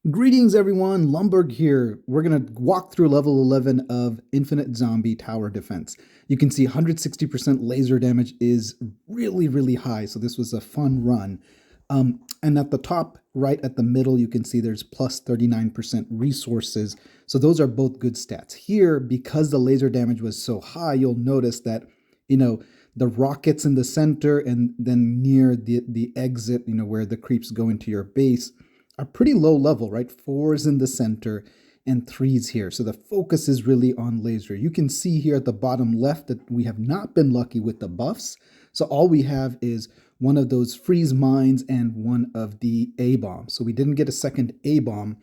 Greetings, everyone. Lumberg here. We're going to walk through level 11 of Infinite Zombie Tower Defense. You can see 160% laser damage is really, really high, so this was a fun run. And at the top, right at the middle, you can see there's plus 39% resources. So those are both good stats. Here, because the laser damage was so high, you'll notice that, you know, the rockets in the center and then near the exit, where the creeps go into your base, are pretty low level, right? Fours in the center and threes here. So the focus is really on laser. You can see here at the bottom left that we have not been lucky with the buffs. So all we have is one of those freeze mines and one of the A-bombs. So we didn't get a second A-bomb.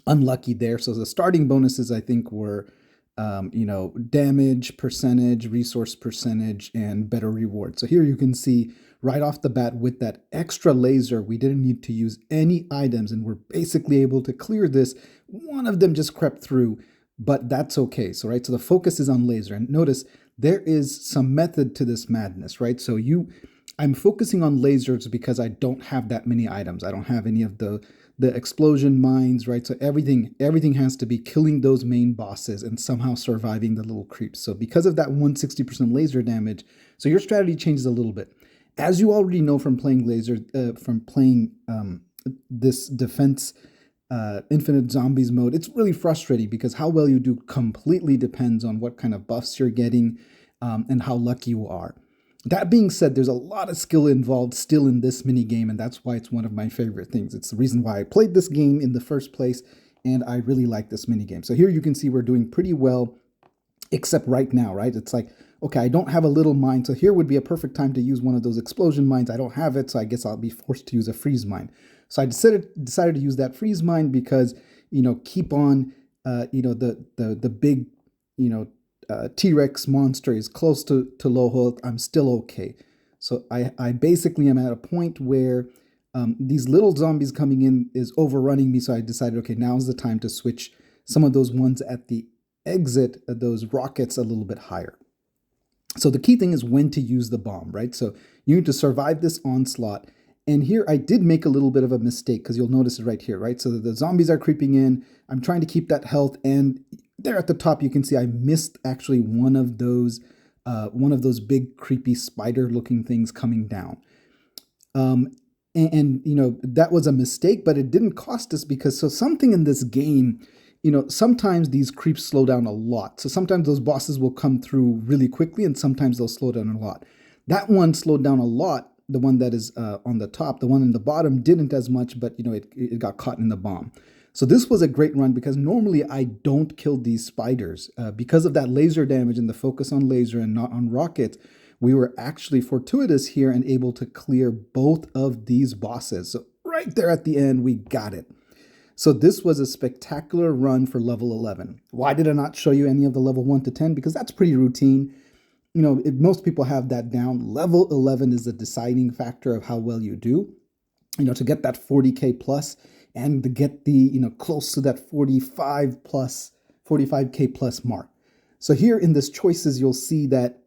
Unlucky there. So the starting bonuses, I think, were damage percentage, resource percentage, and better reward. So here you can see right off the bat with that extra laser, we didn't need to use any items and we're basically able to clear this. One of them just crept through, but that's okay. So, right, so the focus is on laser. And notice there is some method to this madness, right? So I'm focusing on lasers because I don't have that many items. I don't have any of the explosion mines, right? So everything has to be killing those main bosses and somehow surviving the little creeps. So because of that 160% laser damage, so your strategy changes a little bit. As you already know from playing this defense infinite zombies mode, it's really frustrating because how well you do completely depends on what kind of buffs you're getting and how lucky you are. That being said, there's a lot of skill involved still in this mini game, and that's why it's one of my favorite things. It's the reason why I played this game in the first place, and I really like this mini game. So here you can see we're doing pretty well, except right now, right? It's like, okay, I don't have a little mine, so here would be a perfect time to use one of those explosion mines. I don't have it, so I guess I'll be forced to use a freeze mine. So I decided to use that freeze mine because, keep on, the big, T-Rex monster is close to low health, I'm still okay. So I basically am at a point where these little zombies coming in is overrunning me. So I decided, okay, now's the time to switch some of those ones at the exit, those rockets, a little bit higher. So the key thing is when to use the bomb, right? So you need to survive this onslaught. And here I did make a little bit of a mistake because you'll notice it right here, right? So the zombies are creeping in. I'm trying to keep that health, and there at the top you can see I missed actually one of those big creepy spider-looking things coming down. That was a mistake, but it didn't cost us because so something in this game, sometimes these creeps slow down a lot. So sometimes those bosses will come through really quickly, and sometimes they'll slow down a lot. That one slowed down a lot. The one that is on the top, the one in the bottom didn't as much, but it got caught in the bomb. So this was a great run because normally I don't kill these spiders. Because of that laser damage and the focus on laser and not on rockets, we were actually fortuitous here and able to clear both of these bosses. So right there at the end, we got it. So this was a spectacular run for level 11. Why did I not show you any of the level 1 to 10? Because that's pretty routine. Most people have that down. Level 11 is the deciding factor of how well you do. To get that 40K plus and to get the, close to that 45K plus mark. So here in this choices, you'll see that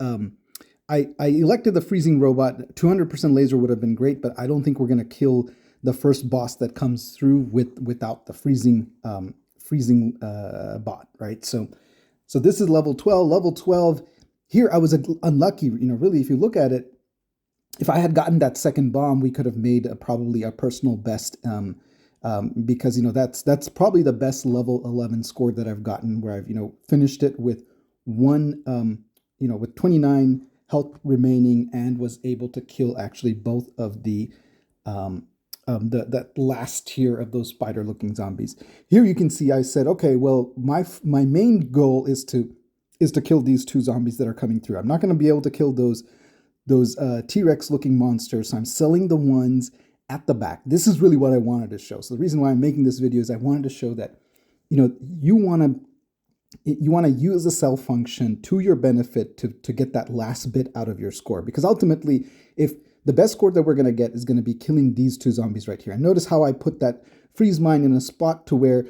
I elected the freezing robot. 200% laser would have been great, but I don't think we're going to kill the first boss that comes through without the freezing bot, right? So this is level 12. Level 12. Here I was unlucky. Really, if you look at it, if I had gotten that second bomb, we could have made probably a personal best. Because that's probably the best level 11 score that I've gotten, where I've finished it with with 29 health remaining and was able to kill actually both of that last tier of those spider looking zombies. Here you can see I said, okay, well my main goal is to kill these two zombies that are coming through. I'm not going to be able to kill those T-Rex looking monsters. So I'm selling the ones at the back. This is really what I wanted to show. So the reason why I'm making this video is I wanted to show that, you want to use the sell function to your benefit to get that last bit out of your score. Because ultimately, if the best score that we're going to get is going to be killing these two zombies right here. And notice how I put that freeze mine in a spot to where,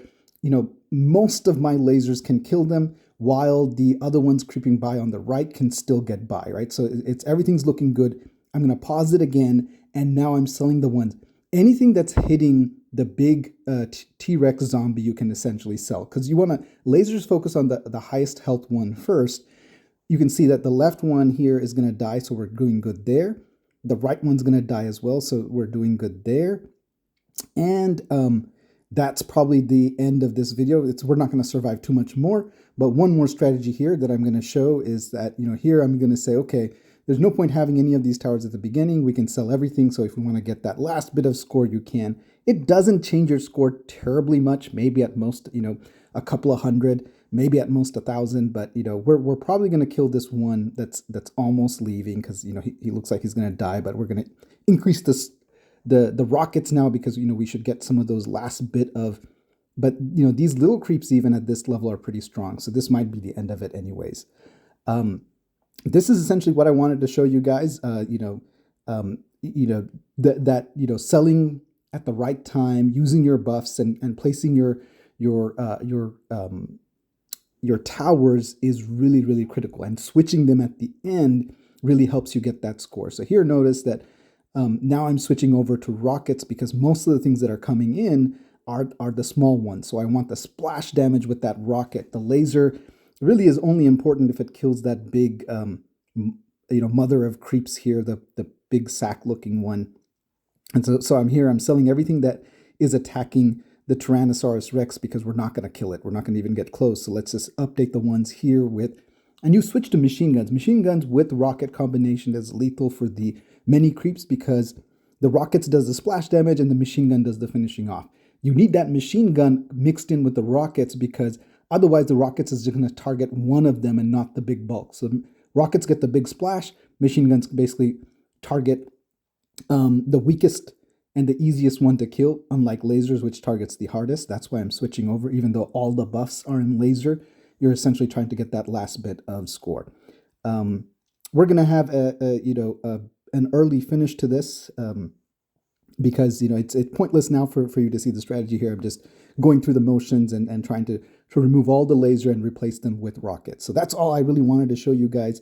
most of my lasers can kill them, while the other ones creeping by on the right can still get by, right? So everything's looking good. I'm going to pause it again, and now I'm selling the ones. Anything that's hitting the big T-Rex zombie you can essentially sell. Because you want to lasers focus on the highest health one first. You can see that the left one here is going to die, so we're doing good there. The right one's going to die as well, so we're doing good there. And that's probably the end of this video. We're not going to survive too much more, but one more strategy here that I'm going to show is that, here I'm going to say, okay, there's no point having any of these towers at the beginning. We can sell everything, so if we want to get that last bit of score, you can. It doesn't change your score terribly much, maybe at most, a couple of hundred, maybe at most 1,000, but we're probably going to kill this one that's almost leaving because he looks like he's going to die, but we're going to increase the rockets now because we should get some of those last bit of, but these little creeps even at this level are pretty strong, so this might be the end of it anyways. This is essentially what I wanted to show you guys. Selling at the right time, using your buffs and placing your towers is really, really critical, and switching them at the end really helps you get that score. So here, notice that now I'm switching over to rockets because most of the things that are coming in are the small ones. So I want the splash damage with that rocket. The laser really is only important if it kills that big, mother of creeps here, the big sack-looking one. And so I'm selling everything that is attacking the Tyrannosaurus Rex because we're not going to kill it. We're not going to even get close. So let's just update the ones here with, and you switch to machine guns. Machine guns with rocket combination is lethal for the many creeps because the rockets does the splash damage and the machine gun does the finishing off. You need that machine gun mixed in with the rockets because otherwise the rockets is just going to target one of them and not the big bulk. So rockets get the big splash, machine guns basically target the weakest and the easiest one to kill, unlike lasers, which targets the hardest. That's why I'm switching over. Even though all the buffs are in laser, you're essentially trying to get that last bit of score. We're going to have an early finish to this because it's pointless now for you to see the strategy here. I'm just going through the motions and trying to remove all the laser and replace them with rockets. So that's all I really wanted to show you guys.